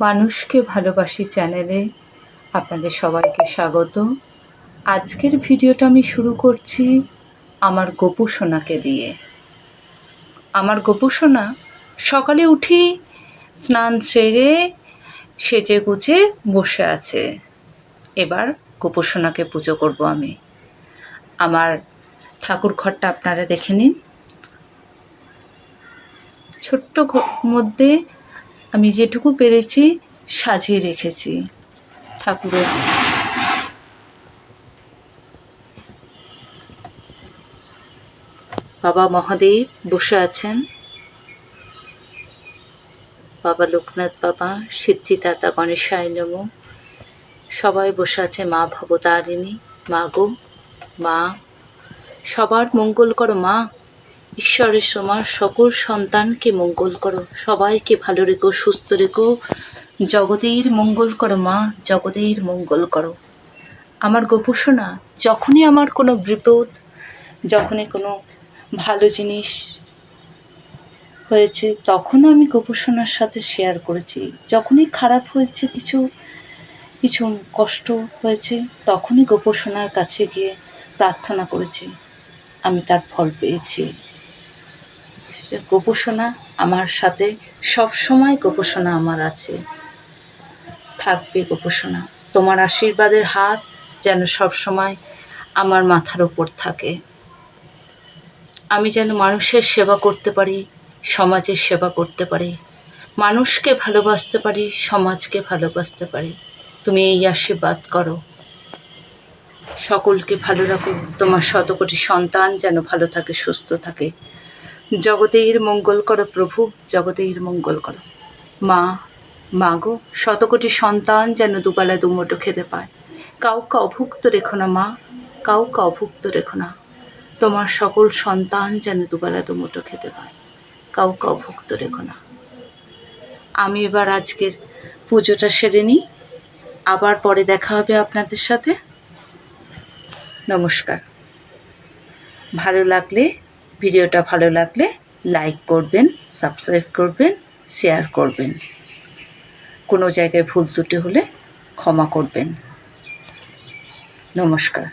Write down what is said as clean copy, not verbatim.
মানুষকে ভালোবাসি চ্যানেলে আপনাদের সবাইকে স্বাগত। আজকের ভিডিওটা আমি শুরু করছি আমার গোপু সোনাকে দিয়ে। আমার গোপু সোনা সকালে উঠি স্নান সেরে সেজে গুজে বসে আছে। এবার গোপু সোনাকে পুজো করব আমি। আমার ঠাকুর ঘরটা আপনারা দেখে নিন। ছোট্ট মধ্যে আমি যেটুকু পেরেছি সাজিয়ে রেখেছি। ঠাকুরের বাবা মহাদেব বসে আছেন, বাবা লোকনাথ বাবা, সিদ্ধিদাতা গণেশায় নমঃ। সবাই বসে আছে। মা ভবতারিণী, মা গো মা, সবার মঙ্গল করো মা। ঈশ্বরের সমার সকল সন্তানকে মঙ্গল করো, সবাইকে ভালো রেখো, সুস্থ রেখো। জগতের মঙ্গল করো মা, জগতের মঙ্গল করো। আমার গোপু সোনা যখনই আমার কোনো বিপদ, যখনই কোনো ভালো জিনিস হয়েছে তখনও আমি গোপু সোনার সাথে শেয়ার করেছি। যখনই খারাপ হয়েছে, কিছু কষ্ট হয়েছে, তখনই গোপু সোনার কাছে গিয়ে প্রার্থনা করেছি। আমি তার ফল পেয়েছি। গোপু সোনা আমার সাথে সবসময়, গোপু সোনা আমার আছে, থাকবে। গোপু সোনা, তোমার আশীর্বাদের হাত যেন সবসময় আমার মাথার ওপর থাকে। আমি যেন মানুষের সেবা করতে পারি, সমাজের সেবা করতে পারি, মানুষকে ভালোবাসতে পারি, সমাজকে ভালোবাসতে পারি। তুমি এই আশীর্বাদ করো, সকলকে ভালো রাখো। তোমার শতকোটি সন্তান যেন ভালো থাকে, সুস্থ থাকে। জগতের মঙ্গল করো প্রভু, জগতের মঙ্গল করো মা। মা গো, শতকোটি সন্তান যেন দুবেলা দুমুঠো খেতে পায়। কাউকে অভুক্ত রেখো না মা, কাউকে অভুক্ত রেখো না। তোমার সকল সন্তান যেন দুবেলা দুমুঠো খেতে পায়, কাউকে অভুক্ত রেখো না। আমি এবার আজকের পুজোটা সেরে নিই, আবার পরে দেখা হবে আপনাদের সাথে। নমস্কার। ভিডিওটা ভালো লাগলে লাইক করবেন, সাবস্ক্রাইব করবেন, শেয়ার করবেন। কোনো জায়গায় ভুল ত্রুটি হলে ক্ষমা করবেন। নমস্কার।